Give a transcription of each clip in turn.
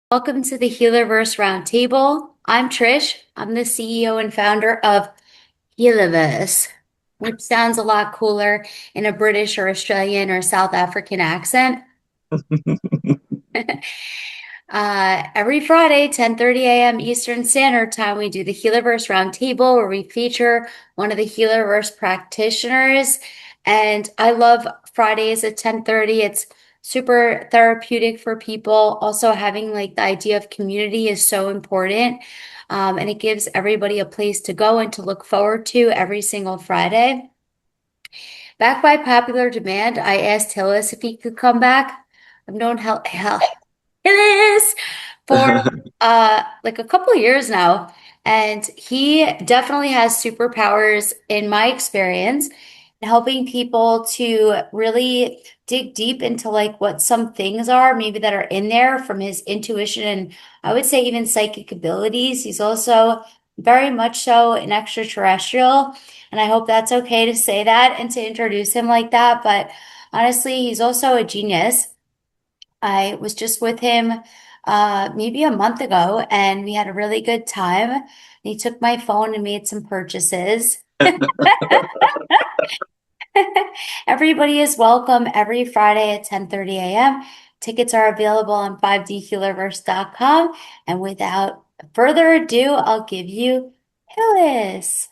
Welcome to the Healerverse Roundtable. I'm Trish. I'm the CEO and founder of Healerverse, which sounds a lot cooler in a British or Australian or South African accent. Every Friday, 10:30 a.m. Eastern Standard Time, we do the Healerverse Roundtable where we feature one of the Healerverse practitioners. And I love Fridays at 10:30. It's super therapeutic for people. Also, having like the idea of community is so important. And it gives everybody a place to go and to look forward to every single Friday. Back by popular demand, I asked Hillis if he could come back. I've known Hillis for like a couple of years now, and he definitely has superpowers in my experience in helping people to really dig deep into like what some things are maybe that are in there from his intuition and I would say even psychic abilities. He's also very much so an extraterrestrial, and I hope that's okay to say that and to introduce him like that, but honestly, he's also a genius. I was just with him maybe a month ago and we had a really good time. He took my phone and made some purchases. Everybody is welcome every Friday at 10:30 a.m. Tickets are available on 5dhealerverse.com. And without further ado, I'll give you Hillis.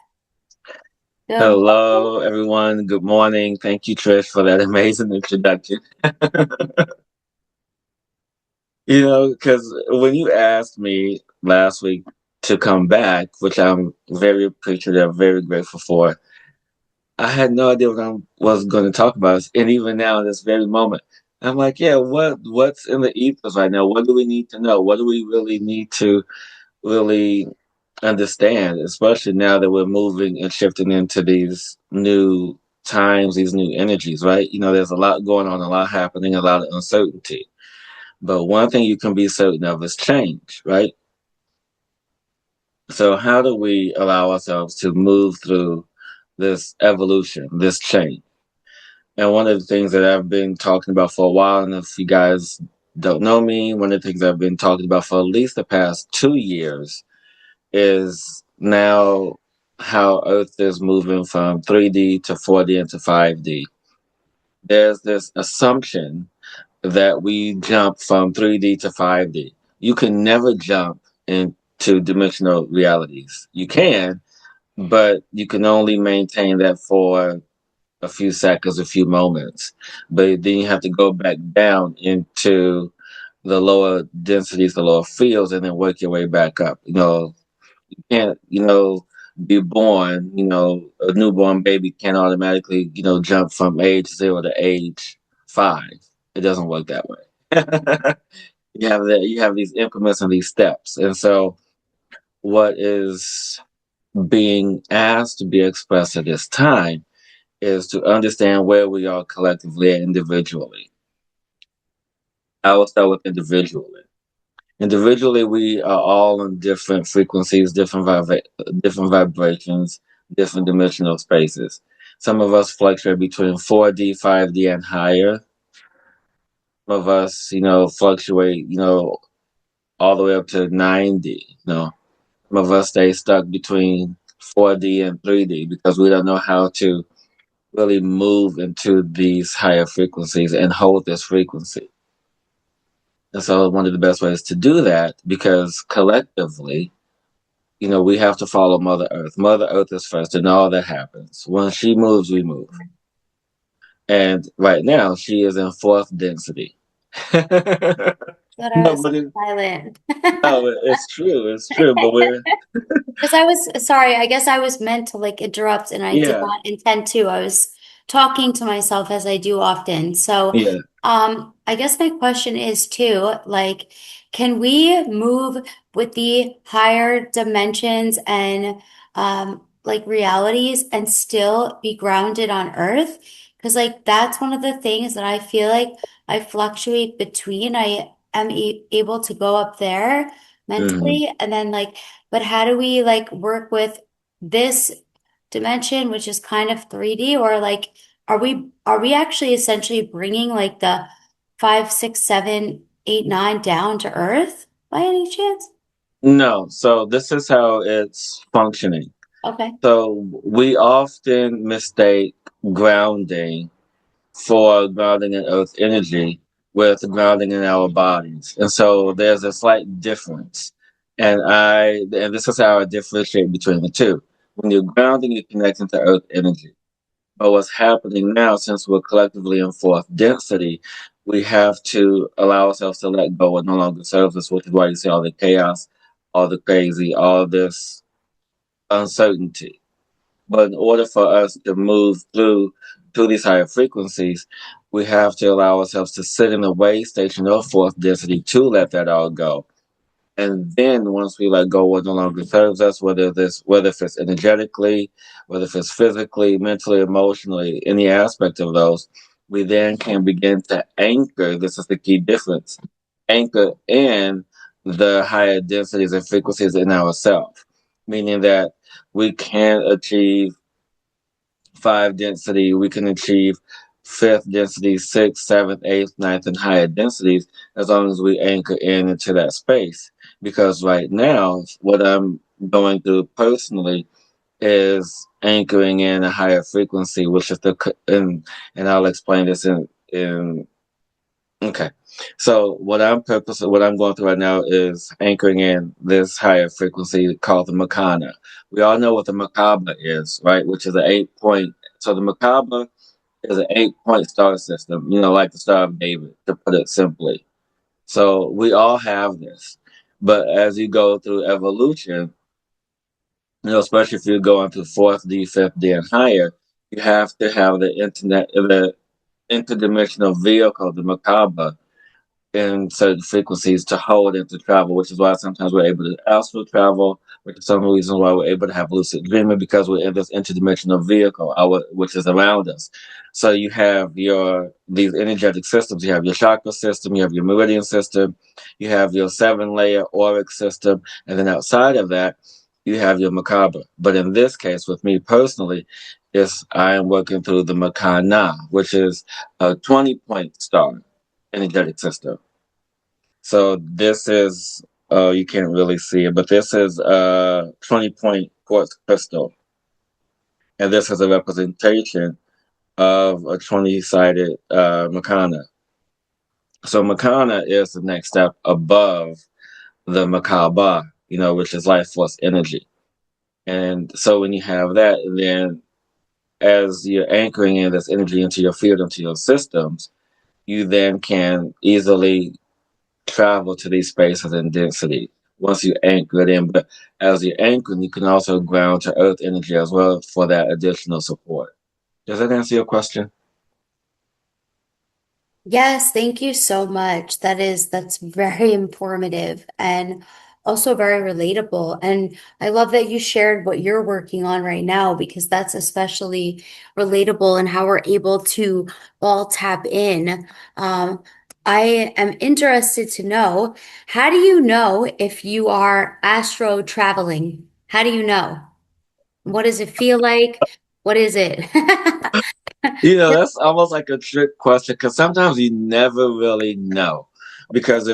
Good Hello, everyone. Good morning. Thank you, Trish, for that amazing introduction. Because when you asked me last week to come back, which I'm very appreciative, very grateful for, I had no idea what I was going to talk about. And even now, in this very moment, I'm like, yeah, what's in the ethos right now? What do we need to know? What do we really need to really understand, especially now that we're moving and shifting into these new times, these new energies, right? There's a lot going on, a lot happening, a lot of uncertainty. But one thing you can be certain of is change, right? So, how do we allow ourselves to move through this evolution, this change? And one of the things that I've been talking about for a while, and if you guys don't know me, one of the things I've been talking about for at least the past 2 years is now how Earth is moving from 3D to 4D into 5D. There's this assumption that we jump from 3D to 5D. You can never jump into dimensional realities. You can, but you can only maintain that for a few seconds, a few moments. But then you have to go back down into the lower densities, the lower fields, and then work your way back up. Can't, be born, a newborn baby can't automatically, jump from age 0 to age 5. It doesn't work that way. You have these increments and these steps. And so what is being asked to be expressed at this time is to understand where we are collectively and individually. I will start with individually. Individually, we are all on different frequencies, different vibrations, different dimensional spaces. Some of us fluctuate between 4D, 5D, and higher. Some of us, fluctuate, all the way up to 9D. Some of us stay stuck between 4D and 3D because we don't know how to really move into these higher frequencies and hold this frequency. And so one of the best ways to do that, because collectively, we have to follow Mother Earth. Mother Earth is first in all that happens. When she moves, we move. And right now, she is in fourth density. no, But I was but silent. no, it's true. It's true. But Because I was sorry, I guess I was meant to like interrupt and I did yeah, not intend to. I was talking to myself as I do often. So, yeah. I guess my question is too, like, can we move with the higher dimensions and like realities and still be grounded on Earth? Because like that's one of the things that I feel like I fluctuate between. I am able to go up there hmm mentally and then like but how do we like work with this dimension, which is kind of 3D, or like are we actually essentially bringing like the 5, 6, 7, 8, 9 down to Earth by any chance? No. So this is how it's functioning. Okay. So we often mistake grounding for grounding in earth energy with grounding in our bodies. And so there's a slight difference. And this is how I differentiate between the two. When you're grounding, you're connecting to earth energy. But what's happening now, since we're collectively in fourth density, we have to allow ourselves to let go. What no longer serves us, which is why you see all the chaos, all the crazy, all this uncertainty. But in order for us to move through these higher frequencies, we have to allow ourselves to sit in a way station of fourth density to let that all go. And then once we let go what no longer serves us, whether if it's energetically, whether if it's physically, mentally, emotionally, any aspect of those, we then can begin to anchor. This is the key difference. Anchor in the higher densities and frequencies in ourselves, meaning that we can achieve five density, we can achieve fifth density, sixth, seventh, eighth, ninth, and higher densities as long as we anchor in into that space. Because right now, what I'm going through personally is anchoring in a higher frequency, which is and I'll explain this in okay. So what I'm going through right now is anchoring in this higher frequency called the Makana. We all know what the Macabre is, right? Which is an 8 point. So the Macabre is an 8 point star system, like the Star of David, to put it simply. So we all have this. But as you go through evolution, especially if you're going to fourth D, fifth D, and higher, you have to have the interdimensional vehicle, the Macabre, in certain frequencies to hold and to travel, which is why sometimes we're able to astral travel, which is some reasons why we're able to have lucid dreaming because we're in this interdimensional vehicle, which is around us. So you have these energetic systems. You have your chakra system, you have your meridian system, you have your 7 layer auric system, and then outside of that, you have your macabre. But in this case, with me personally, I am working through the Makana, which is a 20 point star energetic system. So this is, you can't really see it, but this is a 20 point quartz crystal. And this is a representation of a 20 sided Makana. So Makana is the next step above the Makaba, which is life force energy. And so when you have that, then as you're anchoring in this energy into your field, into your systems, you then can easily travel to these spaces in density once you anchor it in. But as you're anchoring, you can also ground to earth energy as well for that additional support. Does that answer your question? Yes, thank you so much. That's very informative and also very relatable. And I love that you shared what you're working on right now because that's especially relatable and how we're able to all tap in. Um, I am interested to know, how do you know if you are astro traveling? How do you know? What does it feel like? What is it? That's almost like a trick question because sometimes you never really know. Because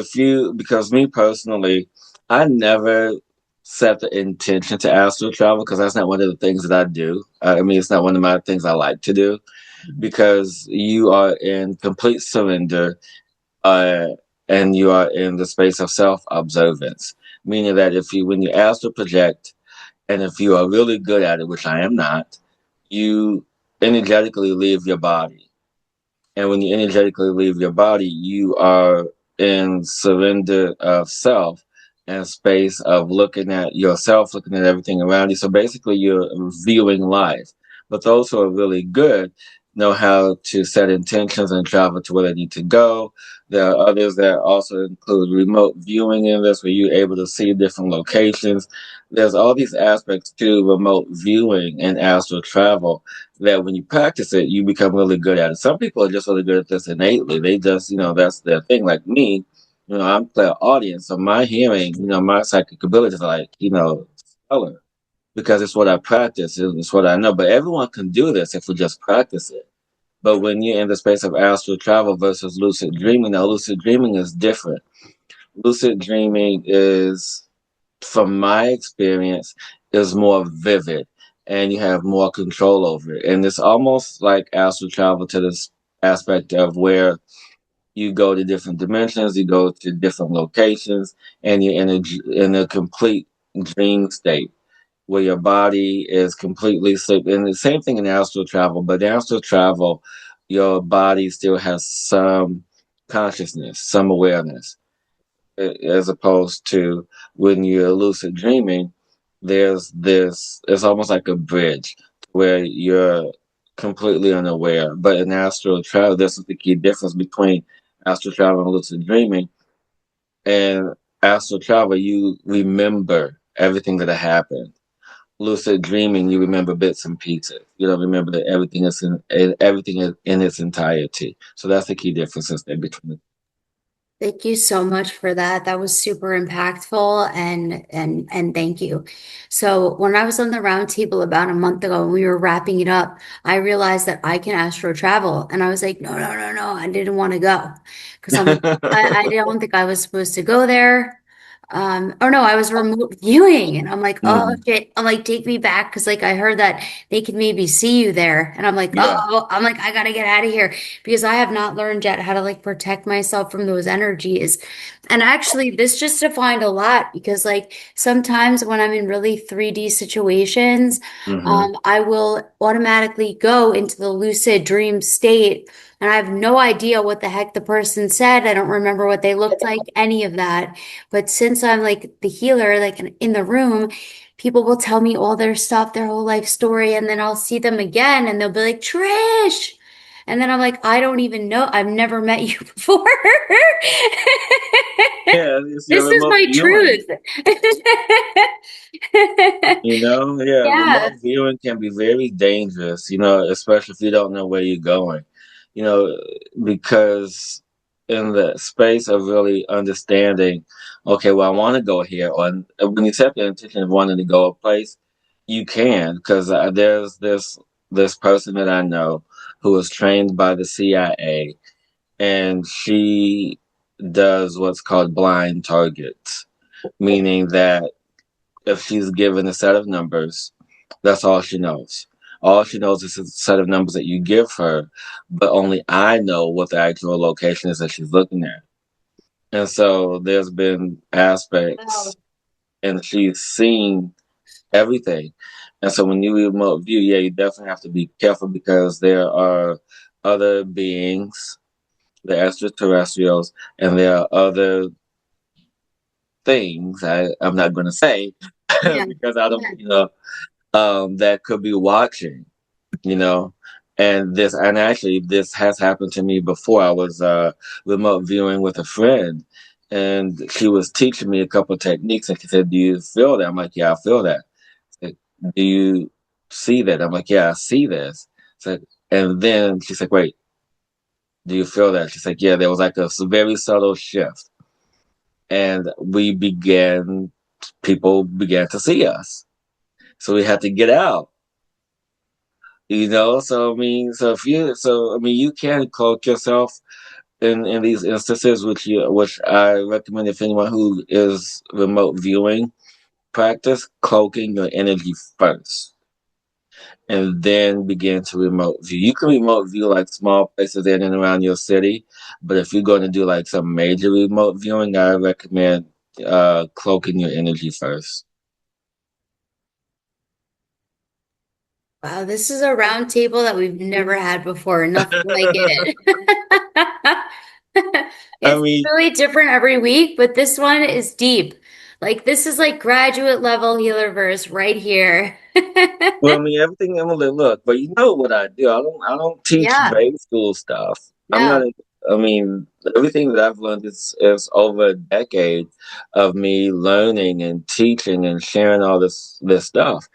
me personally, I never set the intention to astral travel because that's not one of the things that I do. I mean, it's not one of my things I like to do because you are in complete surrender uh, and you are in the space of self observance, meaning that when you astral project, and if you are really good at it, which I am not, you energetically leave your body. And when you energetically leave your body, you are in surrender of self and space of looking at yourself, looking at everything around you. So basically, you're viewing life. But those who are really good know how to set intentions and travel to where they need to go. There are others that also include remote viewing in this, where you're able to see different locations. There's all these aspects to remote viewing and astral travel that when you practice it, you become really good at it. Some people are just really good at this innately. They just, that's their thing. Like me, I'm clairaudient, so my hearing, my psychic abilities are like, stellar because it's what I practice, it's what I know. But everyone can do this if we just practice it. But when you're in the space of astral travel versus lucid dreaming, now lucid dreaming is different. lucid dreaming is, from my experience, is more vivid and you have more control over it. And it's almost like astral travel to this aspect of where you go to different dimensions, you go to different locations, and you're in a complete dream state where your body is completely asleep. And the same thing in astral travel, but in astral travel, your body still has some consciousness, some awareness, as opposed to when you're lucid dreaming, there's this, it's almost like a bridge where you're completely unaware. But in astral travel, this is the key difference between astral travel and lucid dreaming. And astral travel, you remember everything that happened. Lucid dreaming, you remember bits and pieces. You don't remember that everything is in its entirety. So that's the key differences there between the. Thank you so much for that. That was super impactful and thank you. So when I was on the round table about a month ago and we were wrapping it up, I realized that I can astro travel. And I was like, no, no, no, no. I didn't want to go. Because I'm like, I don't think I was supposed to go there. Or no, I was remote viewing and I'm like, oh Mm, shit. I'm like, take me back. Cause like I heard that they could maybe see you there. And I'm like, yeah. oh, I'm like, I gotta get out of here because I have not learned yet how to like protect myself from those energies. And actually, this just defined a lot because like sometimes when I'm in really 3D situations, Hmm. I will automatically go into the lucid dream state. And I have no idea what the heck the person said. I don't remember what they looked like, any of that. But since I'm like the healer, like in the room, people will tell me all their stuff, their whole life story, and then I'll see them again and they'll be like, Trish. And then I'm like, I don't even know. I've never met you before. Yeah, it's your This is remote my viewing. truth. Yeah, Yeah. remote viewing can be very dangerous, especially if you don't know where you're going, you know, because in the space of really understanding, okay, well, I want to go here, or when you set the intention of wanting to go a place, you can, because there's this person that I know who was trained by the CIA, and she does what's called blind targets, meaning that if she's given a set of numbers, that's all she knows. All she knows is a set of numbers that you give her, but only I know what the actual location is that she's looking at. And so there's been Wow. aspects, and she's seen everything. And so when you remote view, yeah, you definitely have to be careful because there are other beings, the extraterrestrials, and there are other things I'm not going to say Yeah. because I don't, Yeah. that could be watching, you know. And actually this has happened to me before. I was remote viewing with a friend, and she was teaching me a couple of techniques, and she said, "Do you feel that?" I'm like, "Yeah, I feel that." Like, "Do you see that?" I'm like, "Yeah, I see this." So, and then she's like, "Wait, do you feel that?" She's like, "Yeah." There was like a very subtle shift, and people began to see us, so we had to get out. So I mean, you can cloak yourself in these instances, which I recommend if anyone who is remote viewing, practice cloaking your energy first, and then begin to remote view. You can remote view like small places in and around your city, but if you're going to do like some major remote viewing, I recommend cloaking your energy first. Wow, this is a round table that we've never had before. Nothing like it. I It's mean, really different every week, but this one is deep. Like this is like graduate level Healerverse right here. well, I mean, everything Emily, look, but you know what I do. I don't teach Yeah, grade school stuff. I'm not. no. I mean, everything that I've learned is over a decade of me learning and teaching and sharing all this stuff.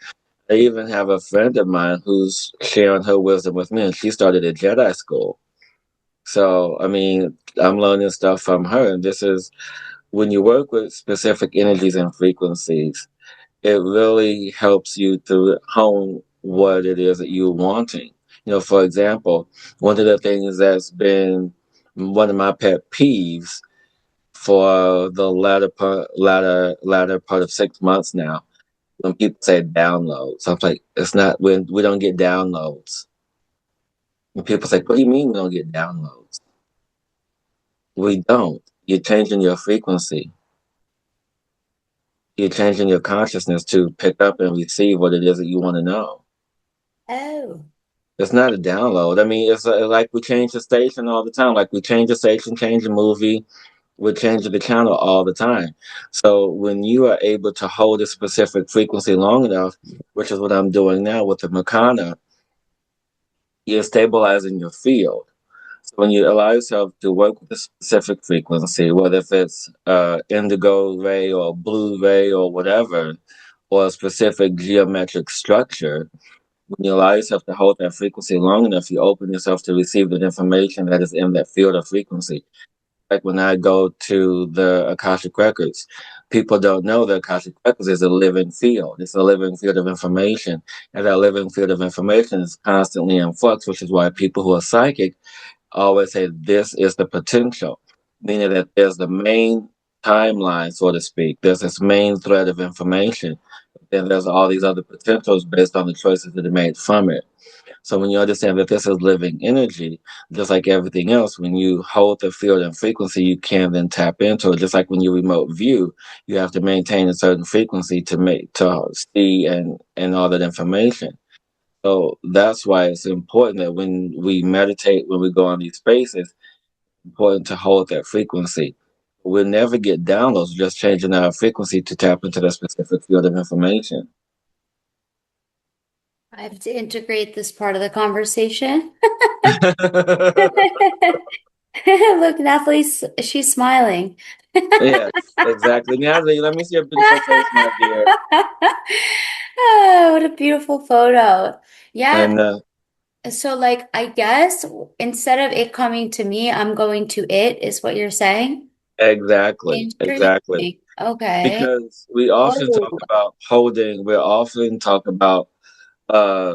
I even have a friend of mine who's sharing her wisdom with me, and she started a Jedi school. So, I mean, I'm learning stuff from her, and this is when you work with specific energies and frequencies, it really helps you to hone what it is that you're wanting. For example, one of the things that's been one of my pet peeves for the latter part of 6 months now. When people say downloads, I'm like, it's not, when we don't get downloads. When people say, what do you mean we don't get downloads? We don't. You're changing your frequency. You're changing your consciousness to pick up and receive what it is that you want to know. Oh, It's not a download. I mean, it's like we change the station all the time. Like we change the station, change the movie, we're changing the channel all the time. So when you are able to hold a specific frequency long enough, which is what I'm doing now with the Makana, you're stabilizing your field. So when you allow yourself to work with a specific frequency, whether if it's indigo ray or blue ray or whatever, or a specific geometric structure, when you allow yourself to hold that frequency long enough, you open yourself to receive the information that is in that field of frequency. Like when I go to the Akashic Records, people don't know the Akashic Records is a living field. It's a living field of information. And that living field of information is constantly in flux, which is why people who are psychic always say this is the potential, meaning that there's the main timeline, so to speak. There's this main thread of information. Then there's all these other potentials based on the choices that are made from it. So when you understand that this is living energy, just like everything else, when you hold the field and frequency, you can then tap into it. Just like when you remote view, you have to maintain a certain frequency to see and all that information. So that's why it's important that when we meditate, when we go on these spaces, it's important to hold that frequency. We'll never get downloads, just changing our frequency to tap into that specific field of information. I have to integrate this part of the conversation. Look, Natalie's she's smiling. Yes, exactly. Natalie, let me see your beautiful face, my dear. Oh, what a beautiful photo. Yeah, And so like I guess instead of it coming to me, I'm going to it, is what you're saying? exactly, exactly. Interesting. Okay. Because we often Oh, talk about holding, we often talk about, uh,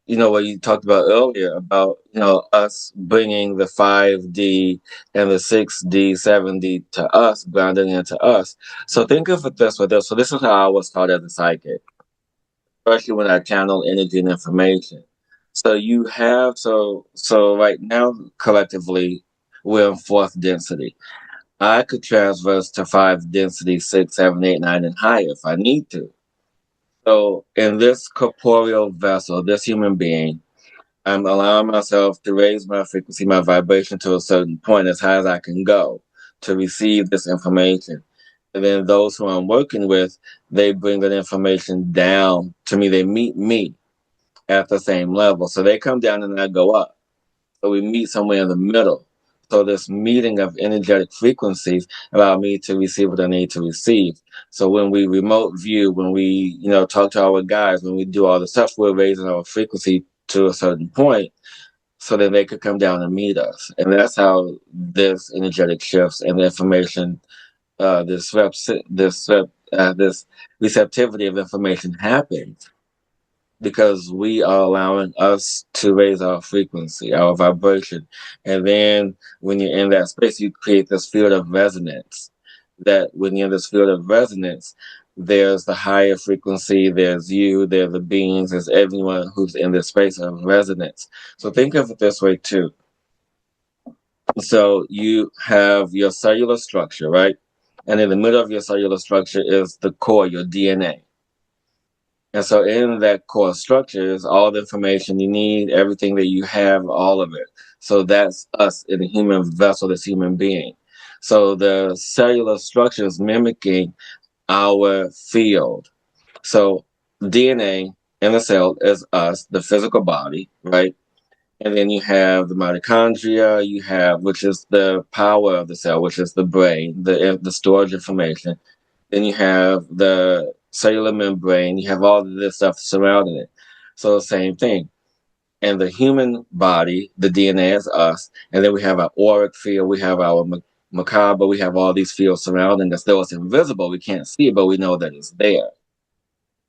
what you talked about earlier about, us bringing the 5D and the 6D, 7D to us, grounding into us. So think of it this way. So this is how I was taught as a psychic, especially when I channel energy and information. So you have, so right now, collectively, we're in fourth density. I could transverse to five density, 6, 7, 8, 9, and higher if I need to. So in this corporeal vessel, this human being, I'm allowing myself to raise my frequency, my vibration to a certain point as high as I can go to receive this information. And then those who I'm working with, they bring that information down to me. They meet me at the same level. So they come down and I go up. So we meet somewhere in the middle. So this meeting of energetic frequencies allow me to receive what I need to receive. So when we remote view, when we, talk to our guys, when we do all the stuff, we're raising our frequency to a certain point so that they could come down and meet us. And that's how this energetic shifts and the information, this receptivity of information happens because we are allowing us to raise our frequency, our vibration. And then when you're in that space, you create this field of resonance. That when you're in this field of resonance, there's the higher frequency, there's you, there's the beings, there's everyone who's in this space of resonance. So think of it this way too. So you have your cellular structure, right? And in the middle of your cellular structure is the core, your DNA. And so in that core structure is all the information you need, everything that you have, all of it. So that's us in a human vessel, this human being. So the cellular structure is mimicking our field. So DNA in the cell is us, the physical body, right? And then you have the mitochondria, you have, which is the power of the cell, which is the brain, the storage information. Then you have the cellular membrane, you have all of this stuff surrounding it. So same thing. And the human body, the DNA is us. And then we have our auric field, we have our macabre, we have all these fields surrounding us. Though it's invisible, we can't see it, but we know that it's there.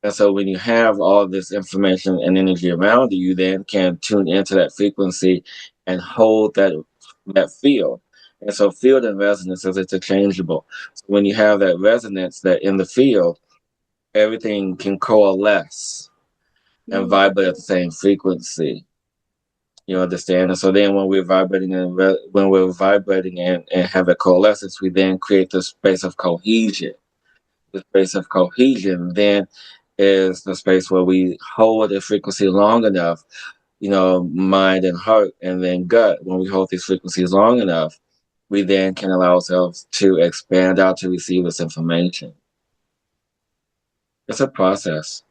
And so when you have all this information and energy around you, you then can tune into that frequency and hold that field. And so field and resonance is interchangeable. So when you have that resonance that in the field, everything can coalesce and Mm. vibrate at the same frequency. You understand? And so then when we're vibrating and have a coalescence, we then create the space of cohesion. The space of cohesion then is the space where we hold the frequency long enough, mind and heart and then gut. When we hold these frequencies long enough, we then can allow ourselves to expand out to receive this information. It's a process.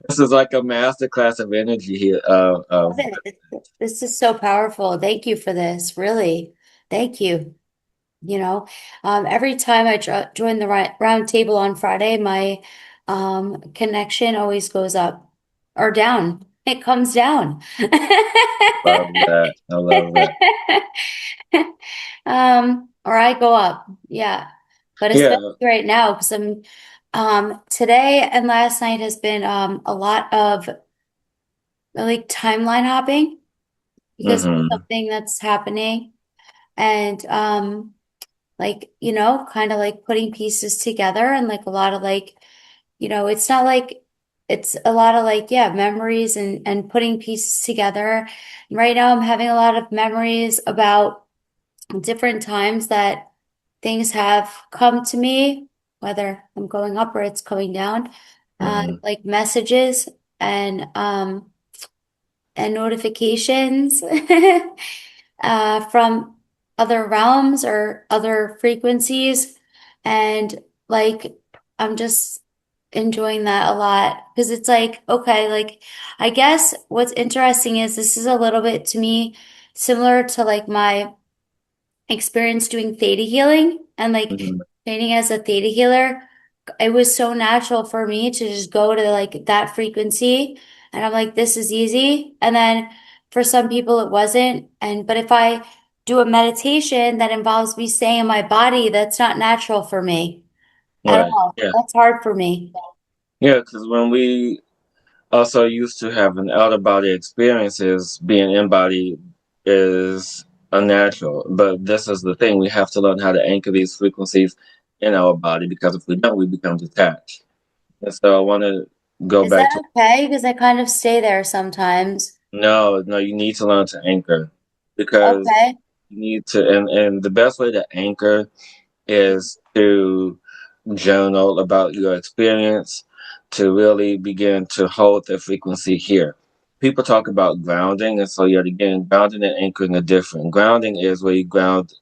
This is like a master class of energy here. Love it. This is so powerful. Thank you for this. Really. Thank you. Every time I join the round table on Friday, my connection always goes up or down. It comes down. Love that. I love that. Or I go up. Yeah. But especially Yeah. right now, because I'm today and last night has been a lot of like timeline hopping because of Mm-hmm. something that's happening. And like, kind of like putting pieces together and like a lot of like, it's not like it's a lot of like, yeah, memories and putting pieces together. Right now I'm having a lot of memories about different times that things have come to me, whether I'm going up or it's coming down, Mm-hmm. like messages and um and notifications from other realms or other frequencies. And like, I'm just enjoying that a lot because it's like, okay, like, I guess what's interesting is this is a little bit to me similar to like my experience doing theta healing and like Mm-hmm. training as a theta healer. It was so natural for me to just go to like that frequency. And I'm like, this is easy. And then for some people, it wasn't. But if I do a meditation that involves me staying in my body, that's not natural for me at Right. all. Yeah. That's hard for me. Yeah. Because when we also used to have an out of body experiences, being in body is unnatural. But this is the thing: we have to learn how to anchor these frequencies in our body because if we don't, we become detached. And so I want to go Is back that to okay? Because I kind of stay there sometimes. no, no. You need to learn to anchor because Okay. you need to, and the best way to anchor is to journal about your experience, to really begin to hold the frequency here. People talk about grounding, and so yet again, grounding and anchoring are different. Grounding is where you ground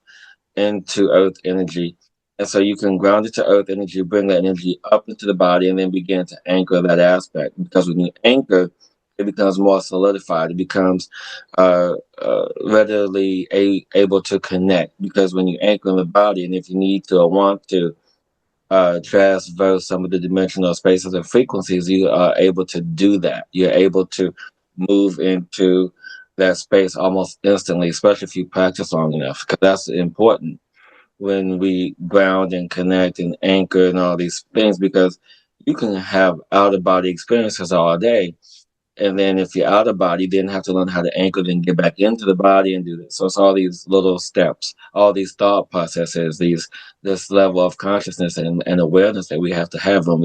into earth energy. And so you can ground it to earth energy, bring that energy up into the body, and then begin to anchor that aspect. Because when you anchor, it becomes more solidified. It becomes readily able to connect. Because when you anchor in the body, and if you need to or want to, transverse some of the dimensional spaces and frequencies, you are able to do that. You're able to move into that space almost instantly, especially if you practice long enough, because that's important when we ground and connect and anchor and all these things, because you can have out of body experiences all day. And then if you're out of body, you then have to learn how to anchor, then get back into the body and do this. So it's all these little steps, all these thought processes, this level of consciousness and awareness that we have to have when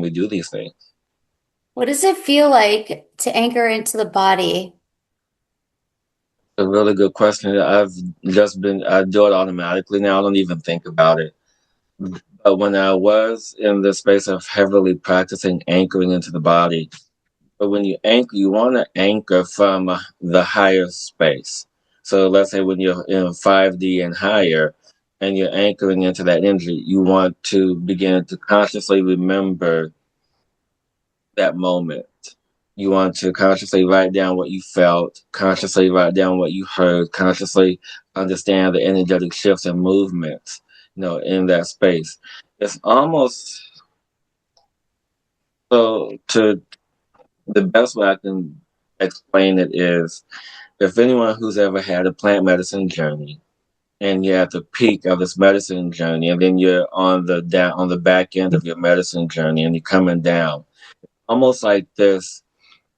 we do these things. What does it feel like to anchor into the body? A really good question. I do it automatically now. I don't even think about it. But when I was in the space of heavily practicing anchoring into the body, but when you anchor, you want to anchor from the higher space. So let's say when you're in 5D and higher, and you're anchoring into that energy, you want to begin to consciously remember that moment. You want to consciously write down what you felt, consciously write down what you heard, consciously understand the energetic shifts and movements, in that space. It's almost so to the best way I can explain it is if anyone who's ever had a plant medicine journey and you're at the peak of this medicine journey and then you're on the back end of your medicine journey and you're coming down, almost like this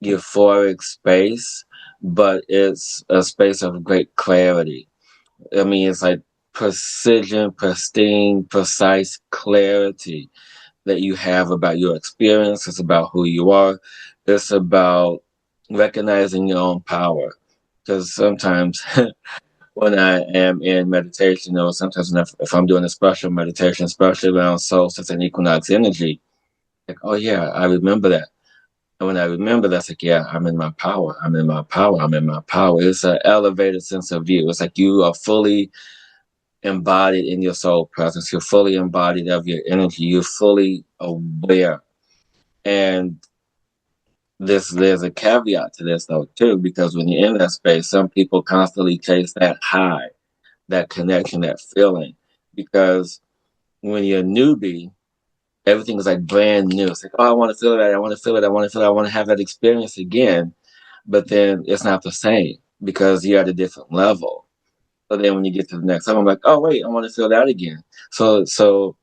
euphoric space, but it's a space of great clarity. I mean, it's like precision, pristine, precise clarity that you have about your experience. It's about who you are. It's about recognizing your own power. Because sometimes when I am in meditation, or sometimes if I'm doing a special meditation, especially around solstice and equinox energy, like, oh yeah, I remember that. And when I remember that, it's like, yeah, I'm in my power. I'm in my power. I'm in my power. It's an elevated sense of view. It's like you are fully embodied in your soul presence. You're fully embodied of your energy. You're fully aware. And there's a caveat to this though too, because when you're in that space, some people constantly chase that high, that connection, that feeling. Because when you're a newbie, everything is like brand new. It's like, oh, I want to feel that. I want to feel it. I want to feel it. I want to have that experience again. But then it's not the same because you're at a different level. So then when you get to the next level, I'm like, oh wait, I want to feel that again. So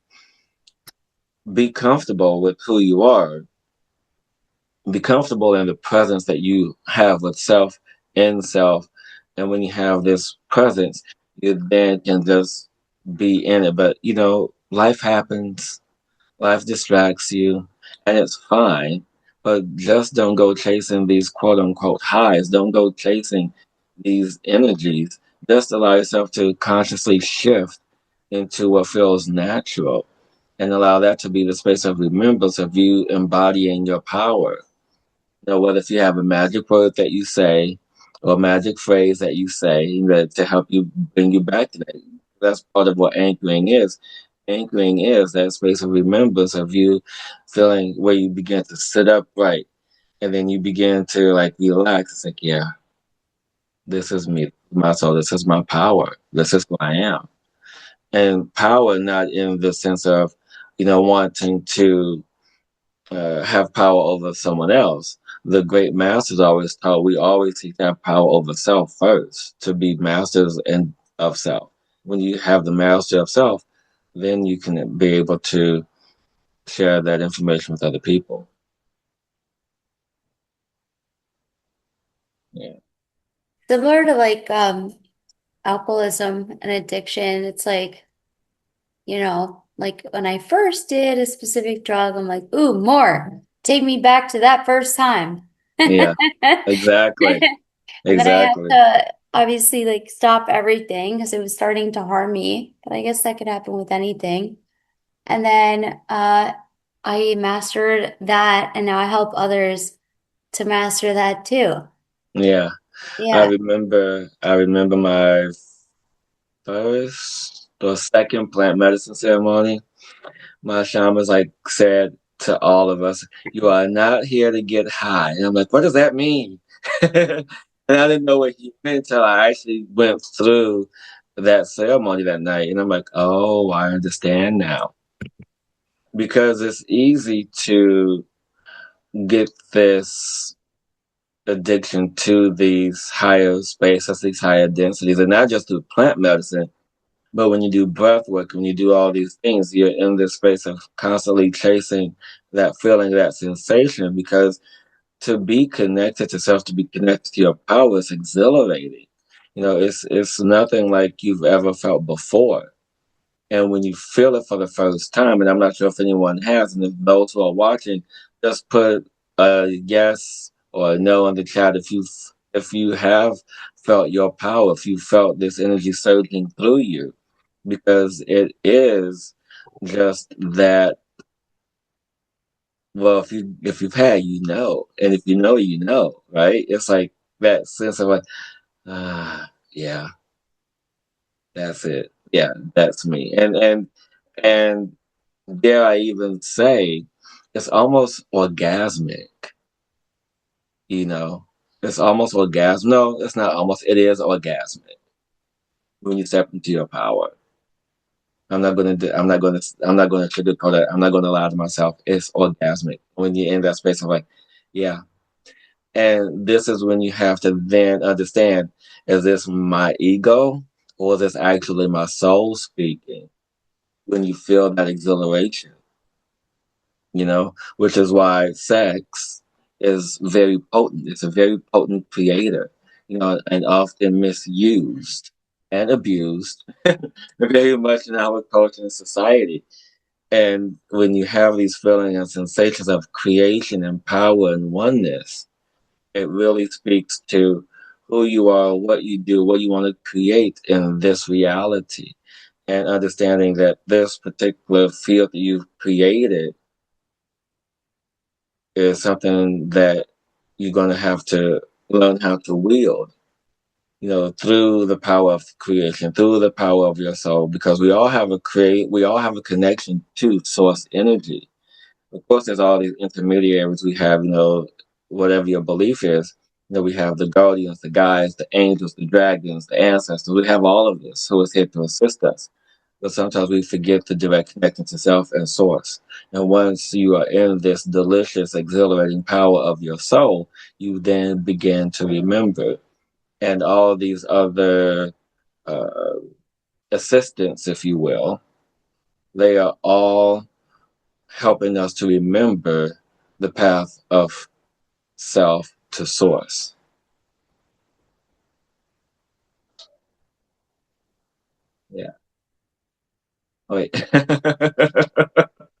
be comfortable with who you are. Be comfortable in the presence that you have with self in self. And when you have this presence, you then can just be in it. But life happens, life distracts you, and it's fine. But just don't go chasing these quote unquote highs. Don't go chasing these energies. Just allow yourself to consciously shift into what feels natural and allow that to be the space of remembrance of you embodying your power. Whether if you have a magic word that you say or a magic phrase that you say that to help you bring you back to that. That's part of what anchoring is. Anchoring is that space of remembrance of you feeling where you begin to sit upright and then you begin to like relax. It's like, yeah, this is me, my soul, this is my power, this is who I am. And power not in the sense of, wanting to have power over someone else. The great masters always taught we always seek to have power over self first, to be masters of self. When you have the mastery of self, then you can be able to share that information with other people. Yeah. Similar to like alcoholism and addiction, it's like, like when I first did a specific drug, I'm like, ooh, more. Take me back to that first time. Yeah. Exactly. And then I had Exactly. to obviously like stop everything because it was starting to harm me. But I guess that could happen with anything. And then I mastered that, and now I help others to master that too. Yeah. I Yeah. remember I remember my first or second plant medicine ceremony. My shamans like said to all of us, "You are not here to get high." And I'm like, "What does that mean?" And I didn't know what he meant until I actually went through that ceremony that night, and I'm like, "Oh, I understand now." Because it's easy to get this addiction to these higher spaces, these higher densities, and not just through plant medicine. But when you do breath work, when you do all these things, you're in this space of constantly chasing that feeling, that sensation, because to be connected to self, to be connected to your power is exhilarating. It's nothing like you've ever felt before. And when you feel it for the first time, and I'm not sure if anyone has, and if those who are watching, just put a yes or a no in the chat if you have felt your power, if you felt this energy surging through you, because it is just that. Well, if you've had, and if you know, right? It's like that sense of like, yeah, that's it. Yeah, that's me. And dare I even say, it's almost orgasmic. You know, it's almost orgasm. No, it's not almost. It is orgasmic when you step into your power. I'm not gonna. I'm not gonna. I'm not gonna sugarcoat it. I'm not gonna lie to myself. It's orgasmic when you're in that space of like, yeah. And this is when you have to then understand: is this my ego, or is this actually my soul speaking? When you feel that exhilaration, which is why sex is very potent. It's a very potent creator. and often misused and abused very much in our culture and society. And when you have these feelings and sensations of creation and power and oneness, it really speaks to who you are, what you do, what you want to create in this reality. And understanding that this particular field that you've created is something that you're going to have to learn how to wield, through the power of creation, through the power of your soul, because we all have a connection to source energy. Of course, there's all these intermediaries. We have, whatever your belief is. We have the guardians, the guides, the angels, the dragons, the ancestors. We have all of this who is here to assist us. But sometimes we forget the direct connection to self and source. And once you are in this delicious, exhilarating power of your soul, you then begin to remember. And all these other uh, assistants, if you will, they are all helping us to remember the path of self to source. Yeah. Wait.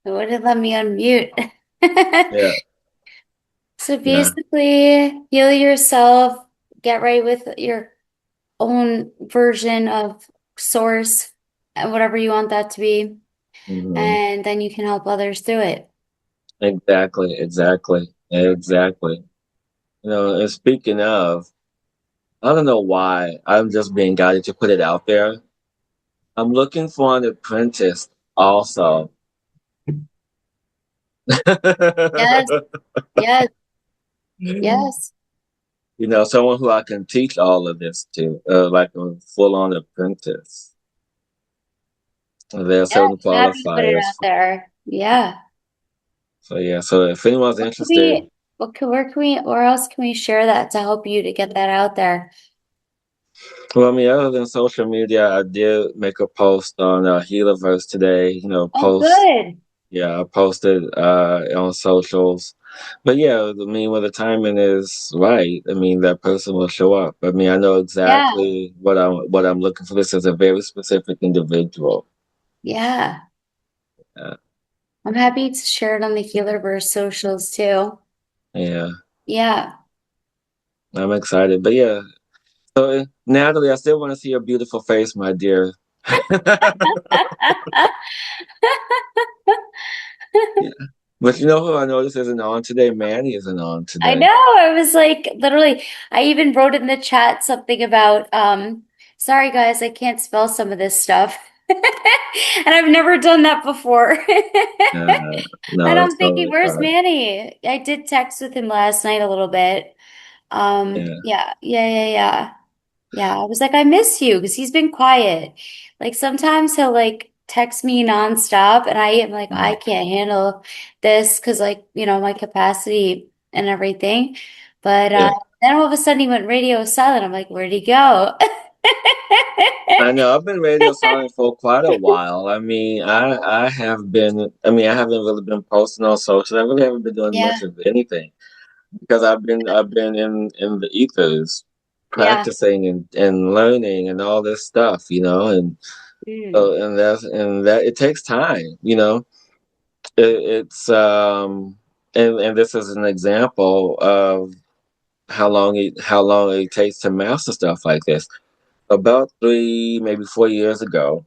It wouldn't let me unmute. Yeah. So Yeah. basically, heal yourself, get right with your own version of source, and whatever you want that to be, Hmm. and then you can help others through it. Exactly. Exactly. Exactly. And speaking of, I don't know why I'm just being guided to put it out there. I'm looking for an apprentice also. Yes, yes, yes. Someone who I can teach all of this to, like a full on apprentice. There are Yeah, certain I'm happy to put it qualifiers. out there. Yeah. So yeah, so if anyone's What can interested, where else can we share that to help you to get that out there? well, I mean, other than social media, I did make a post on Healerverse today. Oh, Post, good. yeah, I posted on socials. But yeah, I mean, when the timing is right, I mean, that person will show up. I mean, I know Yeah, exactly what I'm looking for. This is a very specific individual. yeah. Uh, I'm happy to share it on the Healerverse socials too. yeah, Yeah. I'm excited. But yeah, so Natalie, I still want to see your beautiful face, my dear. Yeah. But you know who I noticed isn't on today? Manny isn't on I today. know. I was like, literally, I even wrote in the chat something about, sorry guys, I can't spell some of this stuff. And I've never done that before. And No, I'm it's thinking, totally where's fine. Manny? I did text with him last night a little bit. Yeah. Yeah. Yeah, I was like, I miss you because he's been quiet. Like sometimes he'll like text me nonstop, and I am like, I Mm. can't handle this because like, my capacity and everything. But Yeah. then all of a sudden he went radio silent. I'm like, where'd he go? I know I've been radio silent for quite a while. I mean, I have been. I mean, I haven't really been posting on social. I really haven't been doing Yeah, much of anything because I've been in the ethers, yeah. practicing and learning and all this stuff. And Mm. that it takes time. It's and this is an example of how long it takes to master stuff like this. About 3, maybe 4 years ago,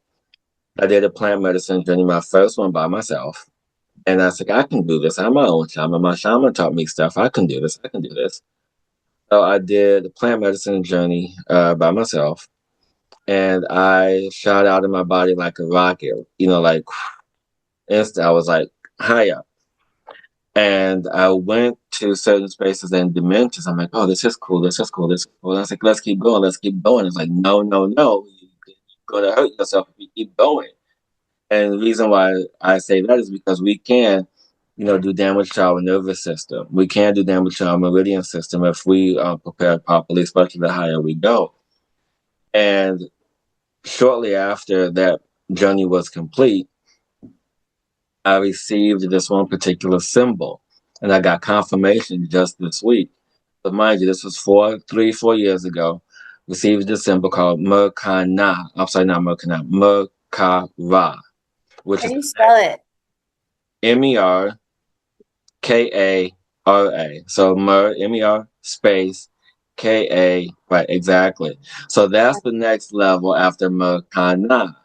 I did a plant medicine journey, my first one by myself. And I was like, I can do this. I'm my own shaman. My shaman taught me stuff. I can do this. I can do this. So I did a plant medicine journey by myself. And I shot out of my body like a rocket, like instant. I was like high up. And I went to certain spaces and dimensions. I'm like, oh, this is cool. This is cool. This is cool. And I was like, let's keep going. Let's keep going. It's like, no, no, no. You're going to hurt yourself if you keep going. And the reason why I say that is because we can, do damage to our nervous system. We can do damage to our meridian system if we are prepared properly, especially the higher we go. And shortly after that journey was complete, I received this one particular symbol. And I got confirmation just this week But mind you, this was 4 years ago. Received this symbol called Merkana. I'm sorry, not Merkana, Merkara, which How is do you spell it? Merkara. So Mer space Ka, right, exactly. So that's the next level after Merkana.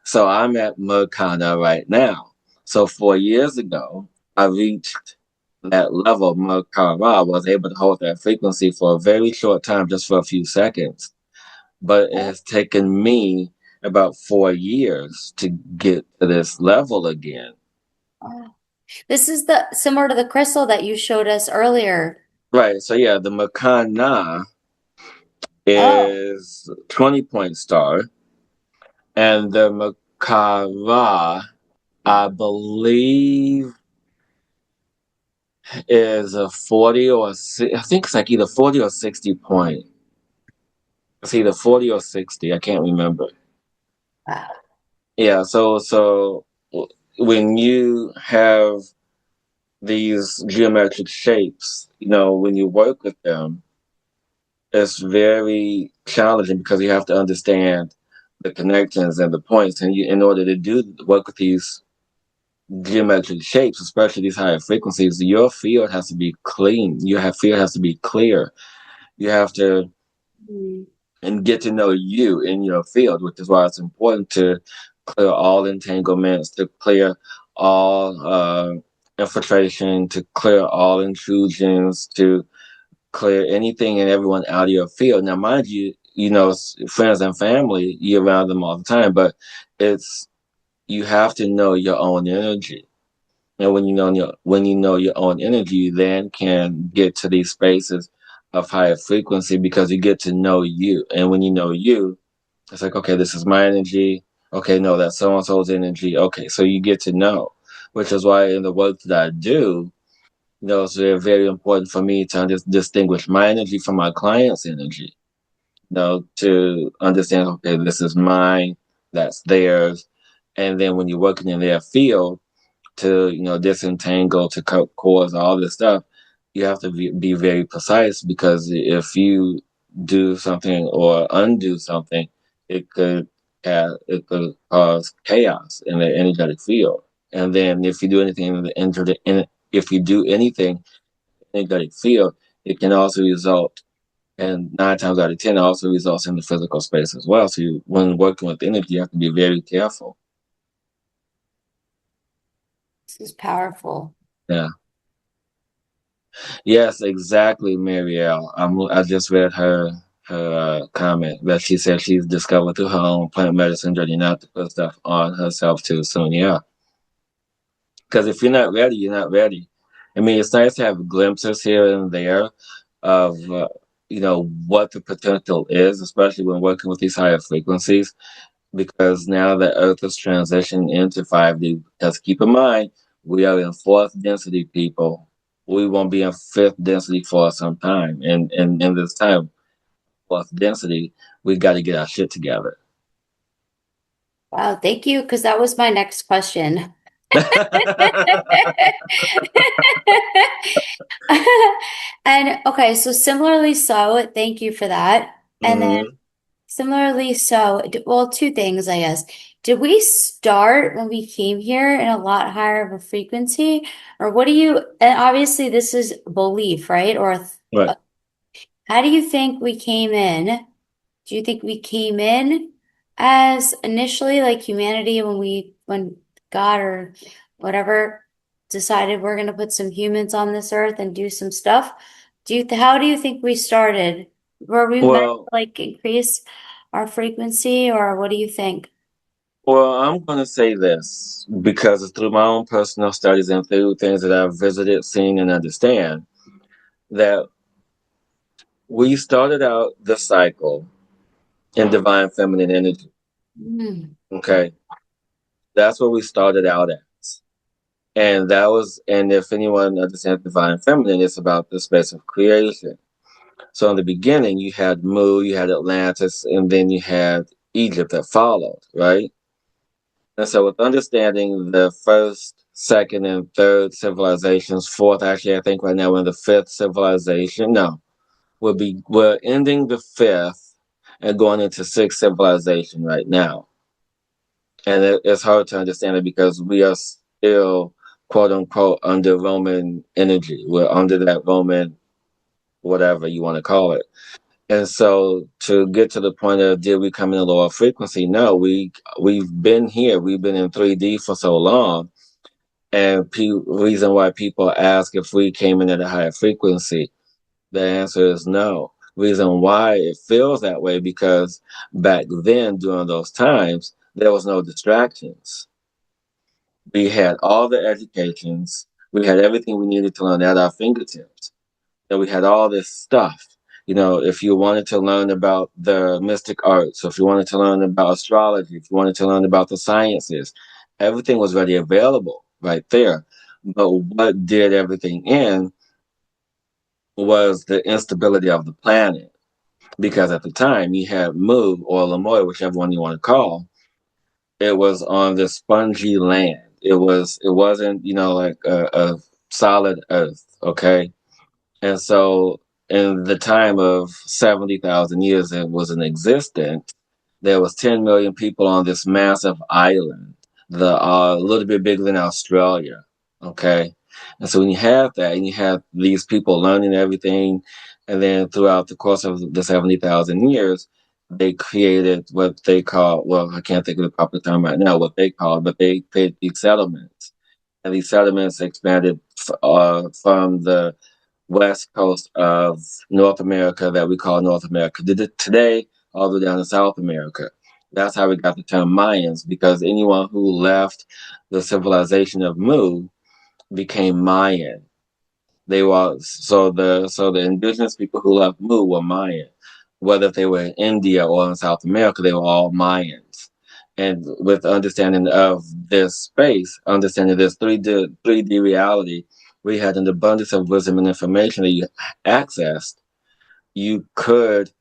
So I'm at Merkana right now. So 4 years ago, I reached that level. Merkara was able to hold that frequency for a very short time, just for a few seconds. But it has taken me about 4 years to get to this level again. Oh. This is the similar to the crystal that you showed us earlier. Right. So yeah, the Merkana Oh, is 20-point star, and the Merkara, I believe, is a 40 or I think it's like either 40 or 60 point. It's either 40 or 60. I can't remember. wow. Yeah. So when you have these geometric shapes, when you work with them, it's very challenging because you have to understand the connections and the points, and in order to do work with these geometric shapes, especially these higher frequencies, your field has to be clean. Your field has to be clear. You have to Mm. and get to know you in your field, which is why it's important to clear all entanglements, to clear all infiltration, to clear all intrusions, to clear anything and everyone out of your field. Now, mind you, friends and family, you're around them all the time, but it's you have to know your own energy. And when you know your own energy, you then can get to these spaces of higher frequency because you get to know you. And when you know you, it's like, okay, this is my energy. Okay, no, that's so and so's energy. Okay, so you get to know, which is why in the work that I do, it's very, very important for me to distinguish my energy from my client's energy. To understand, okay, this is mine, that's theirs. And then when you're working in their field, to disentangle, to cause all this stuff, you have to be very precise, because if you do something or undo something, it could cause chaos in the energetic field. And then if you do anything if you do anything in the energetic field, it can also result, and 9 times out of 10 also results in the physical space as well. So when working with energy, you have to be very careful. This is powerful. Yeah. Yes, exactly, Marielle. I just read her comment that she said she's discovered through her own plant medicine journey not to put stuff on herself too soon. Yeah, because if you're not ready, you're not ready. I mean, it's nice to have glimpses here and there of what the potential is, especially when working with these higher frequencies. Because now that Earth is transitioning into 5D, because keep in mind, we are in fourth density, people. We won't be in fifth density for some time. And in this time, fourth density, we got to get our shit together. Wow, thank you, because that was my next question. And okay, so similarly so, thank you for that. And then Hmm. similarly so, well, two things, I guess. Did we start when we came here in a lot higher of a frequency? Or what do you, and obviously this is belief, right? Right. How do you think we came in? Do you think we came in as initially like humanity when God or whatever decided we're going to put some humans on this earth and do some stuff? How do you think we started? Were we meant to Well, like increase our frequency, or what do you think? I'm going to say this because it's through my own personal studies and through things that I've visited, seen, and understand that we started out the cycle in divine feminine energy. Mm. Okay. That's where we started out at. And if anyone understands divine feminine, it's about the space of creation. So in the beginning, you had Mu, you had Atlantis, and then you had Egypt that followed, right? And so with understanding the first second and third civilizations. Fourth, actually, I think right now we're in the fifth civilization. No, we're ending the fifth and going into sixth civilization right now. And it's hard to understand it because we are still, quote unquote, under Roman energy. We're under that Roman, whatever you want to call it. And so to get to the point of did we come in a lower frequency? No, we've been here. We've been in 3D for so long. And reason why people ask if we came in at a higher frequency, the answer is no. Reason why it feels that way because back then during those times there was no distractions. We had all the educations. We had everything we needed to learn at our fingertips. And we had all this stuff. You know, if you wanted to learn about the mystic arts, or if you wanted to learn about astrology, if you wanted to learn about the sciences, everything was ready available right there. But what did everything in was the instability of the planet. Because at the time you had Mu or Lemoy, whichever one you want to call, it was on this spongy land. It wasn't, like a solid earth, okay? And so in the time of 70,000 years it was in existence, there was 10 million people on this massive island, a little bit bigger than Australia, okay? And so when you have that and you have these people learning everything, and then throughout the course of the 70,000 years, they created what they call, well, I can't think of the proper term right now, what they call it, but they created these settlements. And these settlements expanded from the west coast of North America that we call North America today, all the way down to South America. That's how we got the term Mayans, because anyone who left the civilization of Mu became Mayan. They were so the indigenous people who left Mu were Mayan. Whether they were in India or in South America, they were all Mayans. And with understanding of this space, understanding this 3D reality, we had an abundance of wisdom and information that you accessed. You could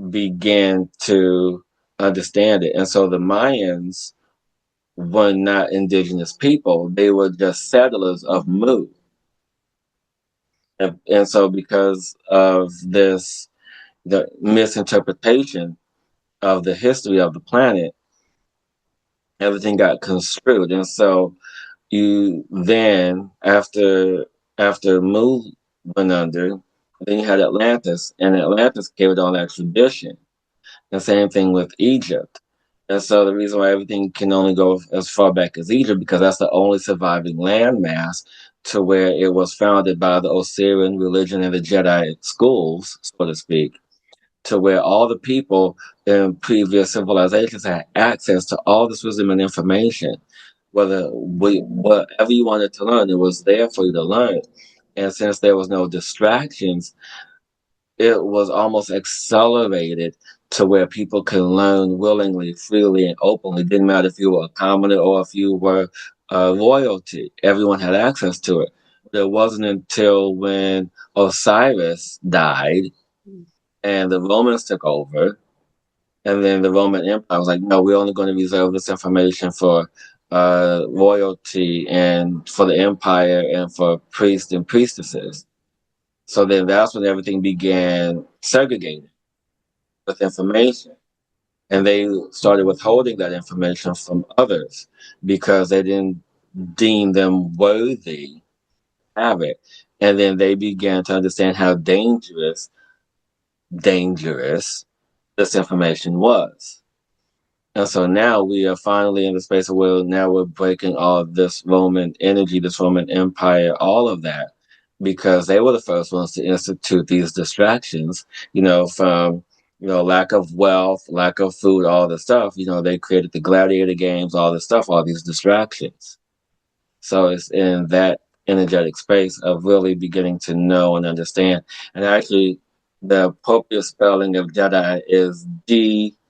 begin to understand it. And so the Mayans were not indigenous people. They were just settlers of Mu. And so because of this, the misinterpretation of the history of the planet, everything got construed. And so you then, after Mu went under, then you had Atlantis, and Atlantis carried on that tradition. The same thing with Egypt. And so the reason why everything can only go as far back as Egypt, because that's the only surviving landmass to where it was founded by the Osirian religion and the Jedi schools, so to speak, to where all the people in previous civilizations had access to all this wisdom and information. Whatever you wanted to learn, it was there for you to learn. And since there was no distractions, it was almost accelerated to where people can learn willingly, freely, and openly. It didn't matter if you were a commoner or if you were royalty. Everyone had access to it. But it wasn't until when Osiris died and the Romans took over, and then the Roman Empire was like, no, we're only going to reserve this information for royalty and for the empire and for priests and priestesses. So then that's when everything began segregating with information. And they started withholding that information from others because they didn't deem them worthy to have it. And then they began to understand how dangerous this information was. And so now we are finally in the space where now we're breaking all of this Roman energy, this Roman Empire, all of that, because they were the first ones to institute these distractions, from, lack of wealth, lack of food, all this stuff. They created the gladiator games, all this stuff, all these distractions. So it's in that energetic space of really beginning to know and understand. And actually, the appropriate spelling of Jedi is Jedi.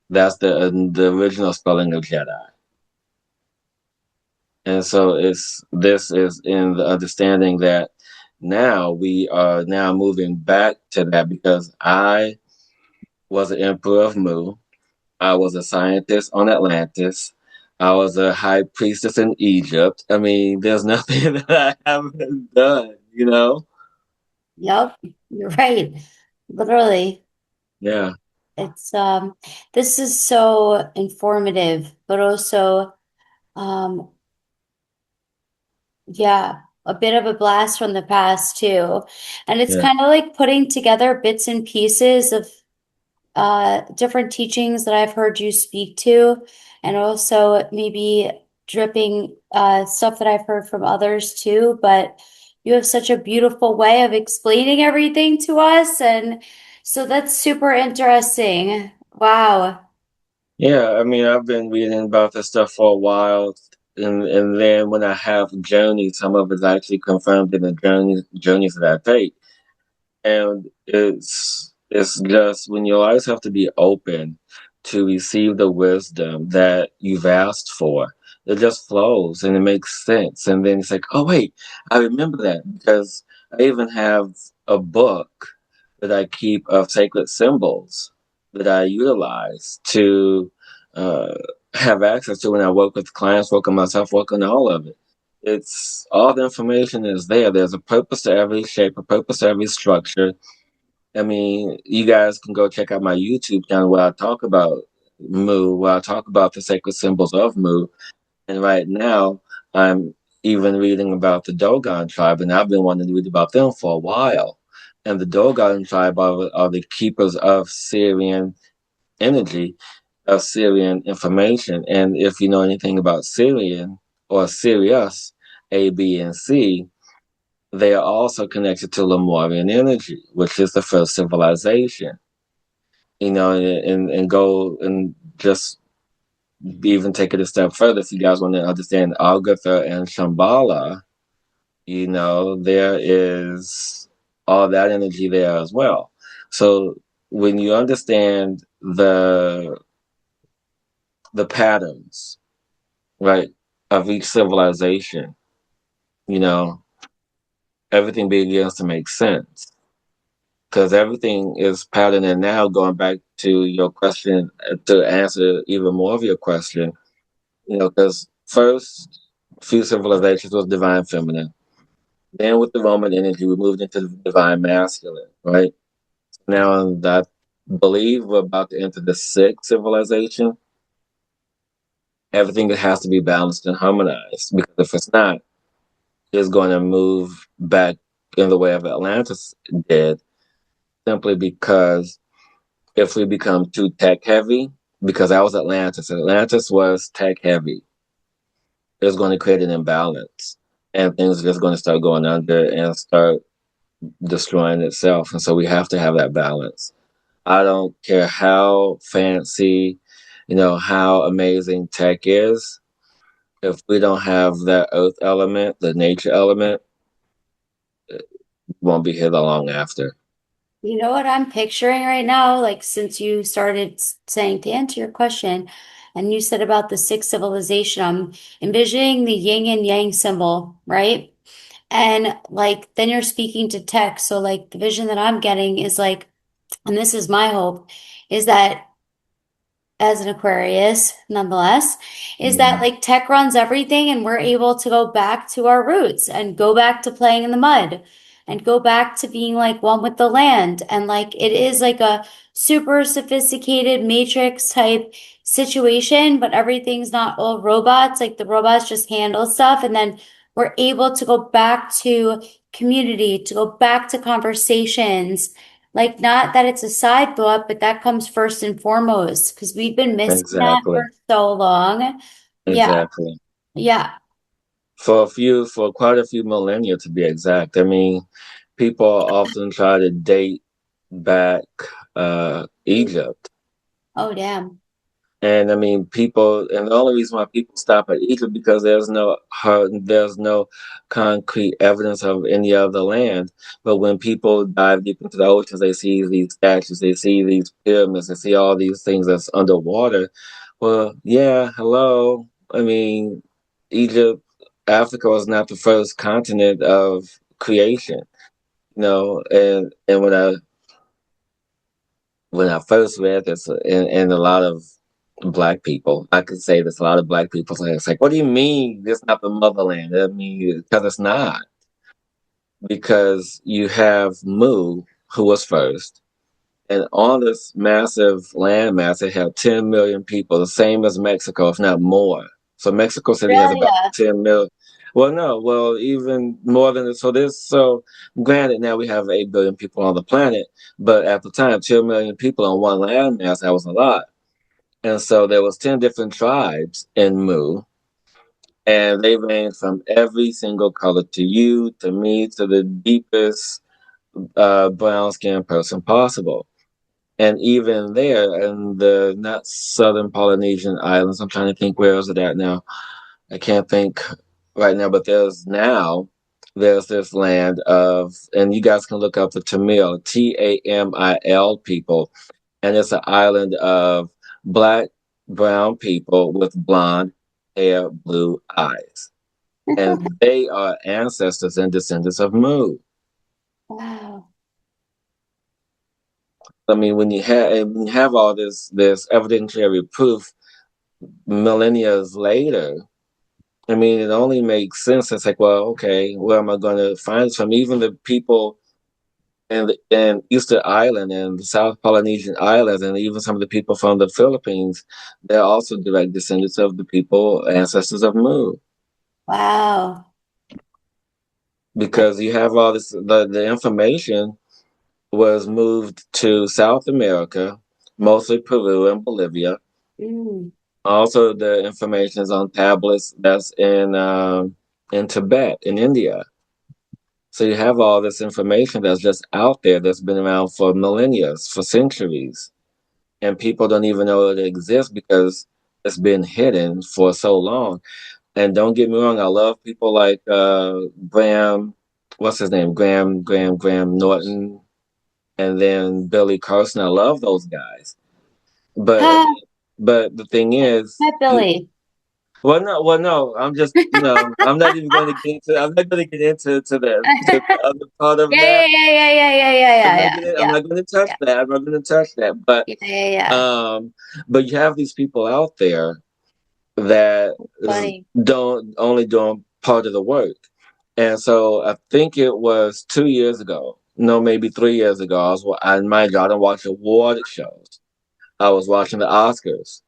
That's the original spelling of Jedi. And so this is in the understanding that now we are now moving back to that because I was an emperor of Mu. I was a scientist on Atlantis. I was a high priestess in Egypt. I mean, there's nothing that I haven't done, you know? Yep, you're right. Literally, Yeah, it's this is so informative, but also um yeah, a bit of a blast from the past too. And it's yeah. kind of like putting together bits and pieces of different teachings that I've heard you speak to, and also maybe dripping stuff that I've heard from others too. But you have such a beautiful way of explaining everything to us. And so that's super interesting. Wow. Yeah, I mean, I've been reading about this stuff for a while, and then when I have journeys, some of it's actually confirmed in the journeys that I take. And it's just when you always have to be open to receive the wisdom that you've asked for. It just flows and it makes sense. And then it's like, oh wait, I remember that because I even have a book that I keep of sacred symbols that I utilize to uh, have access to when I work with clients, work on myself, work on all of it. It's all the information is there. There's a purpose to every shape, a purpose to every structure. I mean, you guys can go check out my YouTube channel where I talk about Mu, where I talk about the sacred symbols of Mu. And right now, I'm even reading about the Dogon tribe, and I've been wanting to read about them for a while. And the Dogon tribe are the keepers of Syrian energy, of Syrian information. And if you know anything about Syrian or Sirius, A, B, and C, they are also connected to Lemurian energy, which is the first civilization. You know, and go and just even take it a step further. If you guys want to understand Agatha and Shambhala, you know, there is all that energy there as well. So when you understand the patterns, right, of each civilization, you know, everything begins to make sense because everything is patterned. And now going back to your question, to answer even more of your question, you know, because first few civilizations was divine feminine. Then with the Roman energy, we moved into the divine masculine, right? Now that I believe we're about to enter the sixth civilization. Everything has to be balanced and harmonized because if it's not, it's going to move back in the way of Atlantis did, simply because if we become too tech heavy, because that was Atlantis, and Atlantis was tech heavy, it's going to create an imbalance, and things are just going to start going under and start destroying itself. And so we have to have that balance. I don't care how fancy, you know, how amazing tech is. If we don't have that earth element, the nature element, we won't be here that long after. You know what I'm picturing right now? Like, since you started saying to answer your question, and you said about the sixth civilization, I'm envisioning the yin and yang symbol, right? And like, then you're speaking to tech. So, like, the vision that I'm getting is like, and this is my hope, is that as an Aquarius, nonetheless, is that Mm, like tech runs everything and we're able to go back to our roots and go back to playing in the mud and go back to being like one with the land. And like it is like a super sophisticated matrix type situation, but everything's not all robots. Like the robots just handle stuff. And then we're able to go back to community, to go back to conversations, like, not that it's a side thought, but that comes first and foremost because we've been missing that exactly. for so long. Yeah, Exactly. yeah. For quite a few millennia to be exact. I mean, people often try to date back Egypt. Oh, damn. And I mean, people, and the only reason why people stop at Egypt because there's no concrete evidence of any other land. But when people dive deep into the oceans, they see these statues, they see these pyramids, they see all these things that's underwater. Well, yeah, hello. I mean, Egypt, Africa was not the first continent of creation, you know. And when I first read this, and a lot of Black people. I could say this. A lot of Black people say, it's like, what do you mean this is not the motherland? I mean, because it's not. Because you have Mu, who was first, and on this massive landmass, it had 10 million people, the same as Mexico, if not more. So Mexico City has about Australia. 10 million. Well, no, well, even more than this. So granted, now we have 8 billion people on the planet, but at the time, 10 million people on one landmass, that was a lot. And so there was 10 different tribes in Mu, and they range from every single color to you, to me, to the deepest brown skinned person possible. And even there in the not southern Polynesian islands, I'm trying to think where is it at now. I can't think right now, but there's this land of, and you guys can look up the Tamil, Tamil people, and it's an island of black, brown people with blonde hair, blue eyes. And they are ancestors and descendants of Mu. Wow. I mean, when you have all this evidentiary proof millennia later, I mean, it only makes sense. It's like, well, okay, where am I going to find this from? Even the people in Easter Island and the South Polynesian Islands, and even some of the people from the Philippines, they're also direct descendants of the people, ancestors of Mu. Wow. Because you have all this, the information was moved to South America, mostly Peru and Bolivia. Mm. Also, the information is on tablets that's in Tibet, in India. So you have all this information that's just out there that's been around for millennia, for centuries, and people don't even know it exists because it's been hidden for so long. And don't get me wrong, I love people like Graham, what's his name, Graham Norton, and then Billy Carson. I love those guys, but Hi, but the thing is, hi, Billy. no. I'm just, I'm not even going to get into. I'm not going to get into the other part of Yeah, that. yeah, yeah, yeah, yeah, yeah, I'm yeah, not yeah, gonna. I'm yeah, not going to touch yeah, that. I'm not going to touch that. But yeah, yeah, yeah. um, but you have these people out there that Funny. don't only doing part of the work, and so I think it was 2 years ago. No, maybe 3 years ago. Mind you, I don't watch award shows. I was watching the Oscars,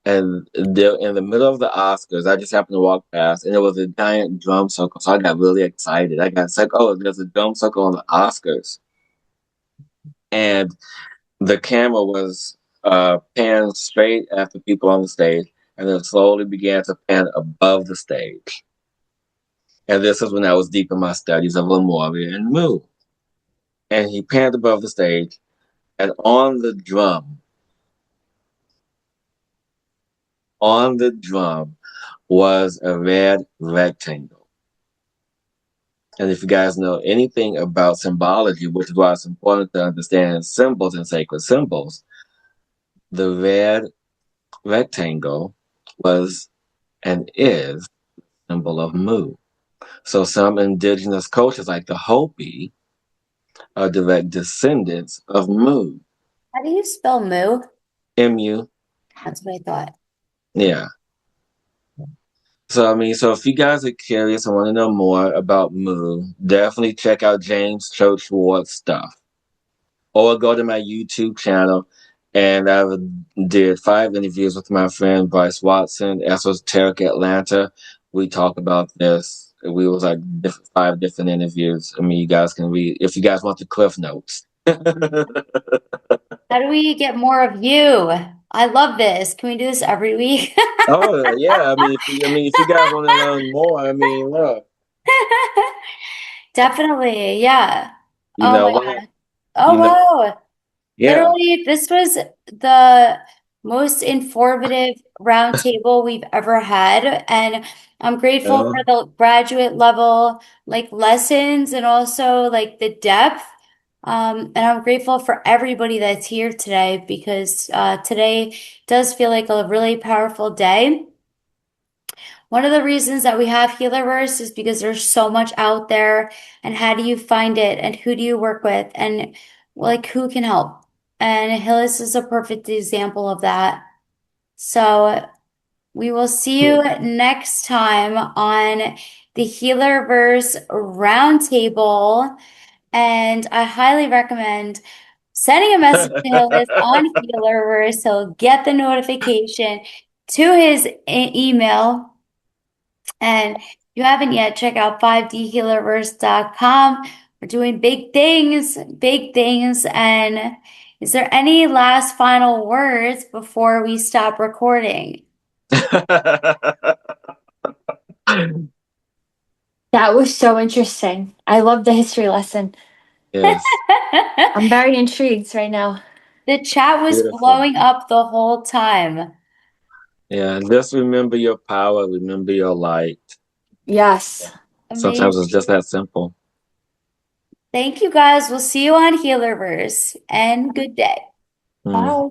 and in the middle of the Oscars, I just happened to walk past, and it was a giant drum circle. So I got really excited. I got like, "Oh, there's a drum circle on the Oscars," and the camera was panned straight at the people on the stage, and then slowly began to pan above the stage. And this is when I was deep in my studies of Lemuria and Mu. And he panned above the stage, and on the drum was a red rectangle. And if you guys know anything about symbology, which is why it's important to understand symbols and sacred symbols, the red rectangle was and is a symbol of Mu. So some indigenous cultures, like the Hopi, are direct descendants of Mu. How do you spell moo? Mu, That's what I thought. yeah. So I mean, so if you guys are curious and want to know more about Mu, definitely check out James Church Ward's stuff, or go to my YouTube channel. And I did 5 interviews with my friend Bryce Watson, Esoteric Atlanta. We talk about this. We was like 5 different interviews. I mean, you guys can read if you guys want the cliff notes. How do we get more of you? I love this. Can we do this every week? Oh yeah, I mean, if you guys want to learn more, I mean, look, Definitely. Yeah. you Oh know my what, God. Oh, you know, wow. yeah, Literally, this was the most informative roundtable we've ever had. And I'm grateful uh, for the graduate level like lessons and also like the depth. And I'm grateful for everybody that's here today because today does feel like a really powerful day. One of the reasons that we have Healerverse is because there's so much out there, and how do you find it, and who do you work with, and like who can help? And Hillis is a perfect example of that. So we will see you next time on the Healerverse Roundtable. And I highly recommend sending a message to Hillis on Healerverse. He'll get the notification to his email. And if you haven't yet, check out 5dhealerverse.com. We're doing big things, big things. And is there any last final words before we stop recording? That was so interesting. I love the history lesson. Yes. I'm very intrigued right now. The chat was Beautiful. blowing up the whole time. Yeah. Just remember your power, remember your light. Yes. Sometimes it's Amazing. just that simple. Thank you guys. We'll see you on Healerverse and good day. Mm. Bye.